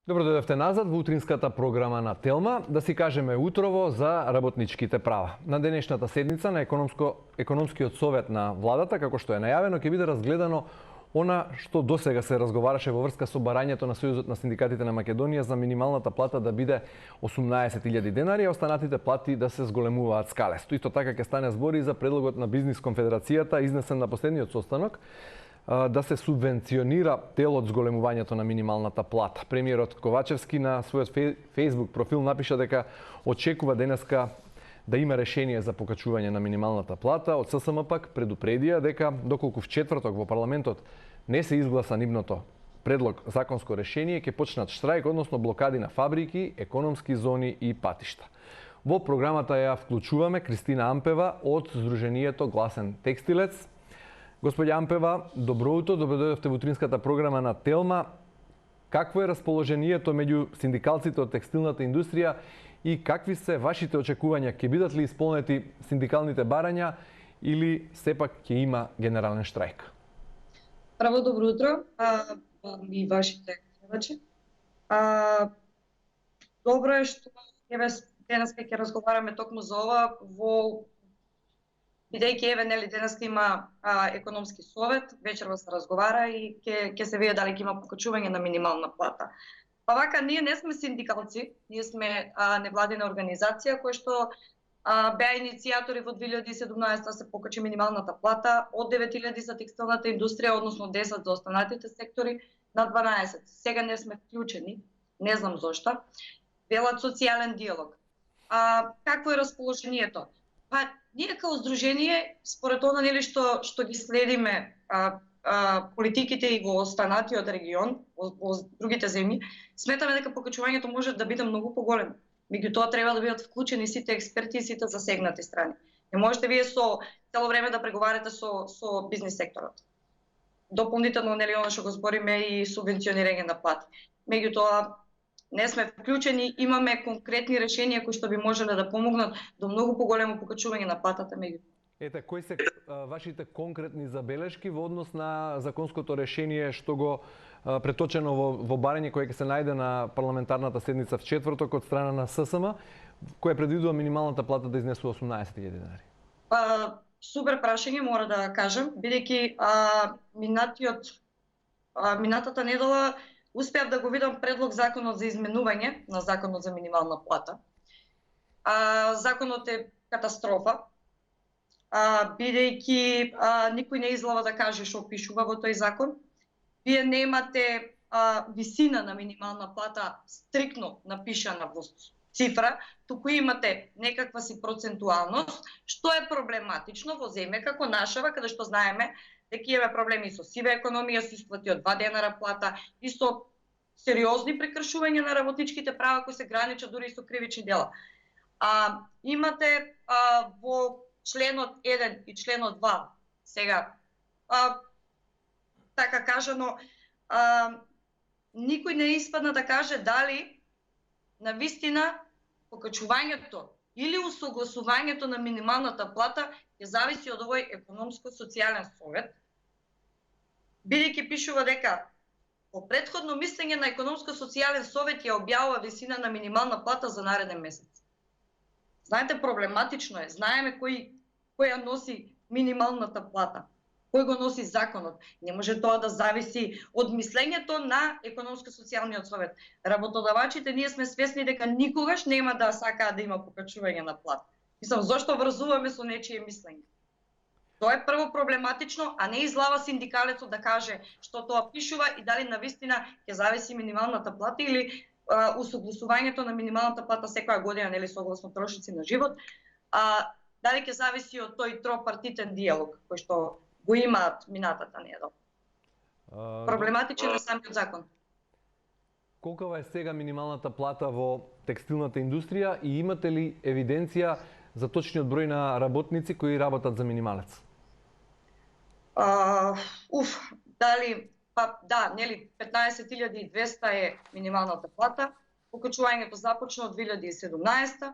Добро дојдовте назад во утринската програма на Телма, да си кажеме утрово за работничките права. На денешната седница на економскиот совет на владата, како што е најавено, ќе биде разгледано она што досега се разговараше во врска со барањето на Сојузот на синдикатите на Македонија за минималната плата да биде 18.000 денари, а останатите плати да се зголемуваат скалесто. Исто така ќе стане збори за предлогот на Бизнис конфедерацијата, изнесен на последниот состанок, да се субвенционира дел од зголемувањето на минималната плата. Премиерот Ковачевски на својот Facebook профил напиша дека очекува денеска да има решение за покачување на минималната плата. Од ССМ пак предупредија дека доколку в четврток во парламентот не се изгласа нивното предлог законско решение, ќе почнат штрајк, односно блокади на фабрики, економски зони и патишта. Во програмата ја вклучуваме Кристина Ампева од Сдруженијето Гласен текстилец. Господја Ампева, добро утро, добро дојдовте во утринската програма на Телма. Какво е расположението меѓу синдикалците од текстилната индустрија и какви се вашите очекувања? Ќе бидат ли исполнети синдикалните барања или сепак ќе има генерален штрајк? Право добро утро и вашите гледачи. Добро е што денес ќе разговараме токму за ова бидејќи денес има економски совет, вечерва се разговара и ќе се види дали ќе има покачување на минимална плата. Па вака, ние не сме синдикалци, ние сме невладина организација која што беа иницијатори во 2017 се покачи минималната плата од 9.000 за текстилната индустрија, односно 10 за останатите сектори на 12. Сега не сме вклучени, не знам зошто. Велат социјален диалог. Какво е расположението? Па ние као здружение, според она што ги следиме политиките и во останатиот регион, во другите земји, сметаме дека покачувањето може да биде многу поголемо. Меѓутоа треба да бидат вклучени сите експерти и сите засегнати страни. Не можете вие цело време да преговарате со бизнис секторот. Дополнително она што го збориме и субвенционирање на плати. Меѓутоа не сме вклучени, имаме конкретни решенија кои што би можеле да помогнат до многу поголемо покачување на платата меѓутоа. Ете, кои се вашите конкретни забелешки во однос на законското решение што го преточено во барање кое ќе се најде на парламентарната седница в четврток од страна на ССМ, која предвидува минималната плата да изнесува 18.000 денари? Супер прашање, мора да кажам, бидејќи минатата недела успеав да го видам предлог законот за изменување на законот за минимална плата. Законот е катастрофа, бидејќи никој не излава да каже што пишува во тој закон. Вие немате висина на минимална плата стрикно напишана во цифра, туку имате некаква си процентуалност, што е проблематично во земја како нашава, каде што знаеме дека имаме проблеми со сива економија, со исплати од 2 денара плата и со сериозни прекршувања на работничките права кои се граничат дури и со кривични дела. Имате во членот 1 и членот 2 сега така кажано, никој не испадна да каже дали навистина покачувањето или усогласувањето на минималната плата ќе зависи од овој економско-социјален совет, бидејќи пишува дека по претходно мислење на економско-социјален совет ја објавува висина на минимална плата за нареден месец. Знаете, проблематично е, знаеме која носи минималната плата, кој го носи законот. Не може тоа да зависи од мислењето на економско-социјалниот совет. Работодавачите, ние сме свесни дека никогаш нема да сакаат да има покачување на плата. Мислам, зошто врзуваме со нечие мислење? Тоа е прво проблематично, а не излава синдикалецот да каже што тоа пишува и дали навистина ќе зависи минималната плата или усогласувањето на минималната плата секоја година, нели согласно трошоци на живот, дали ќе зависи од тој тропартитен диалог кој што го имаат минатата недела. Проблематичен е самиот закон. Колкава е сега минималната плата во текстилната индустрија и имате ли евиденција за точниот број на работници кои работат за минималец? Дали, да, нели 15.200 е минималната плата, покачувањето започна од 2017.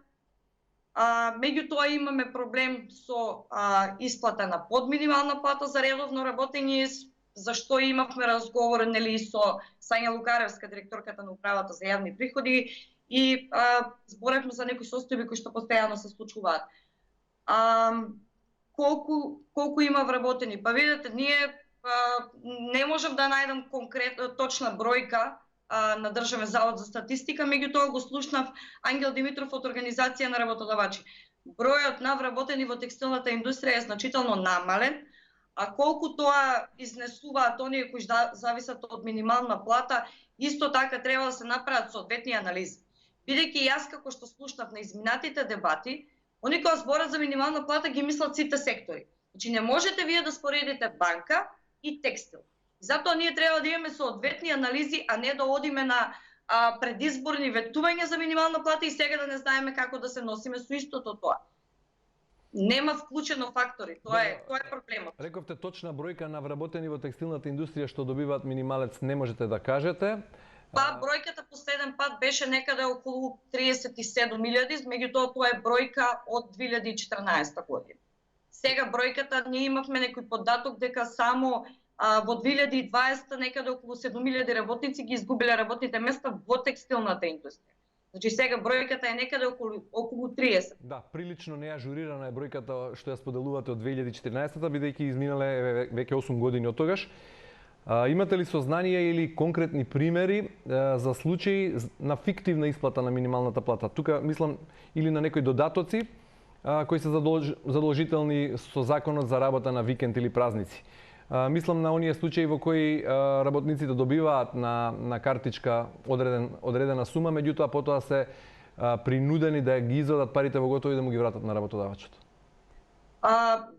Меѓутоа имаме проблем со исплата на подминимална плата за редовно работење зашто имавме разговор нели со Сања Лукаревска, директорката на управата за јавни приходи, и зборевме за некои состојби кои што постојано се случуваат. Колку има вработени? Па видете, ние не можам да најдам конкретна точна бројка на Државен завод за статистика, меѓутоа го слушнав Ангел Димитров од Организација на работодавачи. Бројот на вработени во текстилната индустрија е значително намален, а колку тоа изнесуваат оние кои зависат од минимална плата, исто така треба да се направат соодветни анализи. Бидејќи јас како што слушнав на изминатите дебати, они кои зборат за минимална плата ги мислат сите сектори. Значи не можете вие да споредите банка и текстил. Затоа ние треба да имаме соодветни анализи, а не да одиме на предизборни ветувања за минимална плата и сега да не знаеме како да се носиме со истото тоа. Нема вклучено фактори, тоа е проблемот. Рековте точна бројка на вработени во текстилната индустрија што добиваат минималец, не можете да кажете. Па бројката последен пат беше некаде околу 37.000, меѓутоа тоа е бројка од 2014 година. Сега бројката, ние имавме некој податок дека само во 2020 некаде околу 7.000 работници ги изгубиле работните места во текстилната индустрија. Значи сега бројката е некаде околу 30. Да, прилично неажурирана е бројката што ја споделувате од 2014-та, бидејќи изминале веќе 8 години од тогаш. Имате ли сознание или конкретни примери за случаи на фиктивна исплата на минималната плата? Тука мислам или на некои додатоци кои се задолжителни со законот за работа на викенд или празници. Мислам на оние случаи во кои работниците добиваат на картичка одредена сума, меѓутоа потоа се принудени да ги извадат парите во готово и да му ги вратат на работодавачот.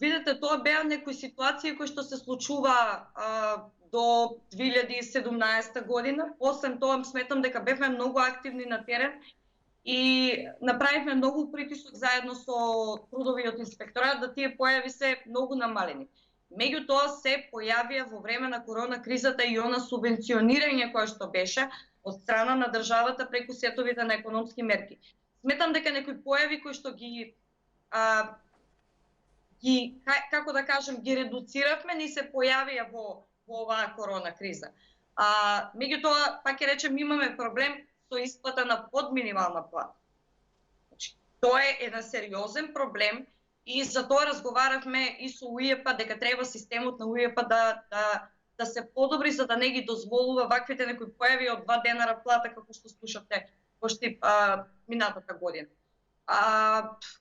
Видете, тоа беа некои ситуации кои што се случува до 2017 година. Освен тоа, сметам дека бевме многу активни на терен и направивме многу притисок заедно со трудовиот инспекторат да тие појави се многу намалени. Меѓутоа се појавија во време на корона кризата и она субвенционирање кое што беше од страна на државата преку сетовите на економски мерки. Сметам дека некои појави кои што ги како да кажем, ги редуциравме, ни се појавија во оваа корона криза. Меѓутоа, пак ќе речем, имаме проблем со исплата на подминимална плата. Значи, тоа е еден сериозен проблем и за тоа разговаравме и со УИЕП дека треба системот на УИЕП да се подобри за да не ги дозволува ваквите некои појави од 2 денара плата како што слушавте пошти минатата година.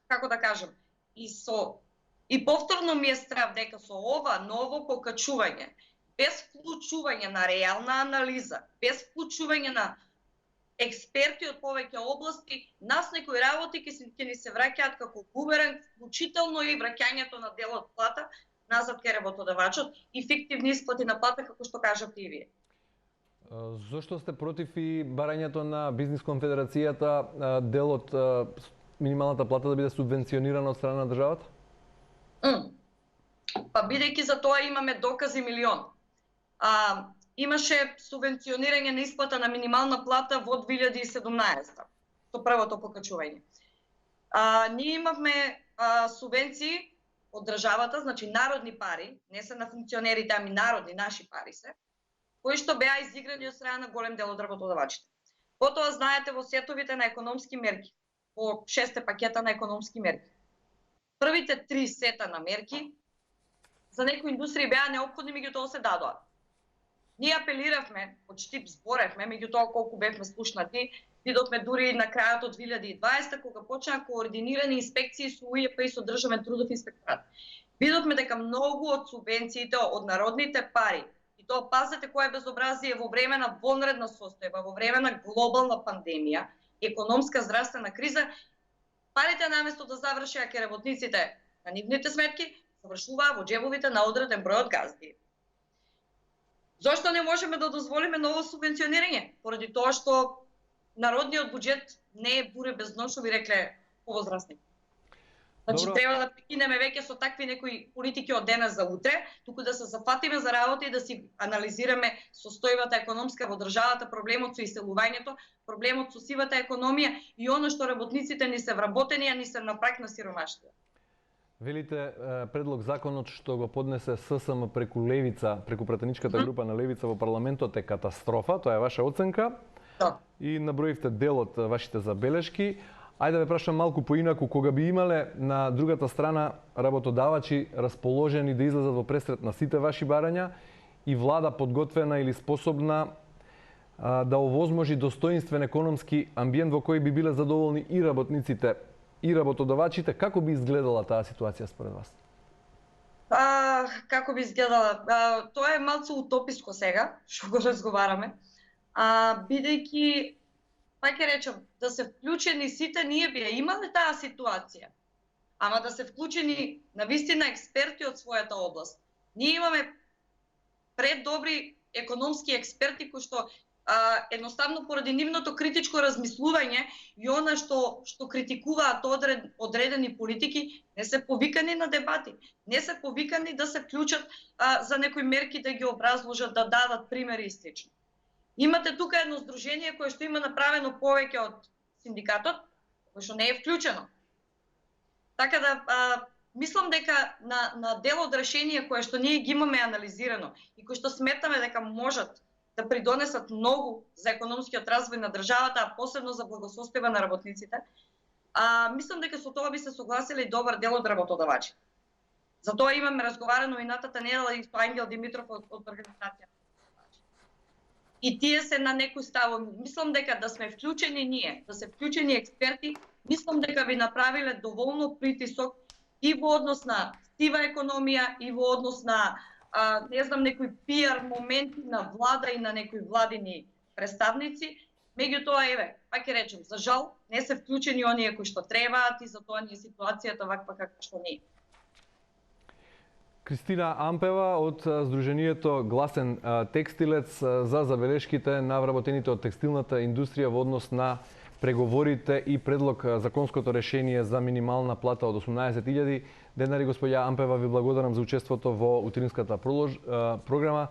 Како да кажем, и повторно ми е страв дека со ова ново покачување, без вклучување на реална анализа, без вклучување на експерти од повеќе области, нас некои работи ќе ни се враќаат како бумеранг, вклучително и враќањето на дел од плата назад кај работодавачот и фиктивни исплати на плата, како што кажавте и вие. Зошто сте против и барањето на Бизнис конфедерацијата дел од минималната плата да биде субвенционирана од страна на државата? Па бидејќи за тоа имаме докази милион. Имаше субвенционирање на исплата на минимална плата во 2017 со првото покачување. Ние имавме субвенции од државата, значи народни пари, не се на функционерите, ами народни, наши пари се, кои што беа изиграни од страна на голем дел од работодавачите. Потоа знаете во сетовите на економски мерки, во 6 пакета на економски мерки. Првите 3 сета на мерки за некои индустрии беа неопходни, меѓутоа се дадоа. Ние апелиравме, почти зборевме, меѓутоа колку бевме слушнати, видовме дури на крајот од 2020 кога почнаа координирани инспекции со УИЕП и со Државен трудов инспекторат. Видовме дека многу од субвенциите од народните пари, и тоа пазете кое безобразие во време на вонредна состојба, во време на глобална пандемија, економска здравствена криза, парите наместо да завршеа кај работниците на нивните сметки, завршуваа во џебовите на одреден број од газди. Зошто не можеме да дозволиме ново субвенционирање? Поради тоа што народниот буџет не е буре без дно, што би рекле повозрастни. Значи треба да прекинеме веќе со такви некои политики од денес за утре, туку да се зафатиме за работа и да си анализираме состојбата економска во државата, проблемот со иселувањето, проблемот со сивата економија и оно што работниците ни се вработени, а ни се на праг на сиромаштво. Велите предлог законот што го поднесе ССМ преку Левица, преку пратеничката група на Левица во парламентот е катастрофа, тоа е ваша оценка. Да. И наброивте дел од вашите забелешки. Ајде да ве прашам малку поинаку, кога би имале на другата страна работодавачи расположени да излезат во пресрет на сите ваши барања и влада подготвена или способна да овозможи достоинствен економски амбиент во кој би биле задоволни и работниците и работодавачите, како би изгледала таа ситуација според вас? Како би изгледала? Тоа е малку утописко сега, што го разговараме. Бидејќи, пак ќе речем, да се вклучени сите, ние би ја имале таа ситуација. Ама да се вклучени навистина експерти од својата област. Ние имаме предобри економски експерти кои што едноставно поради нивното критичко размислување и она што критикуваат одредени политики, не се повикани на дебати, не се повикани да се вклучат за некои мерки да ги образложат, да дадат примери и слично. Имате тука едно здружение кое што има направено повеќе од синдикатот, кое што не е вклучено. Така да мислам дека на дел од решение кое што ние ги имаме анализирано и кое што сметаме дека можат да придонесат многу за економскиот развој на државата, а посебно за благосостојба на работниците, мислам дека со тоа би се согласиле и добар дел од работодавачи. Затоа имаме разговарано минатата недела и со Ангел Димитров од организација. И тие се на некој ставови. Мислам дека да сме вклучени ние, да се вклучени експерти, мислам дека би направиле доволно притисок и во однос на сива економија, и во однос на не знам, некои пиар моменти на влада и на некои владини представници. Меѓутоа, еве, пак ќе речем, за жал, не се вклучени оние кои што требаат и затоа ни е ситуацијата ваква каква што не е. Кристина Ампева од Сдруженијето Гласен текстилец за забелешките на вработените од текстилната индустрија во однос на преговорите и предлог законското решение за минимална плата од 18.000 денари. Господја Ампева, ви благодарам за учеството во утринската програма.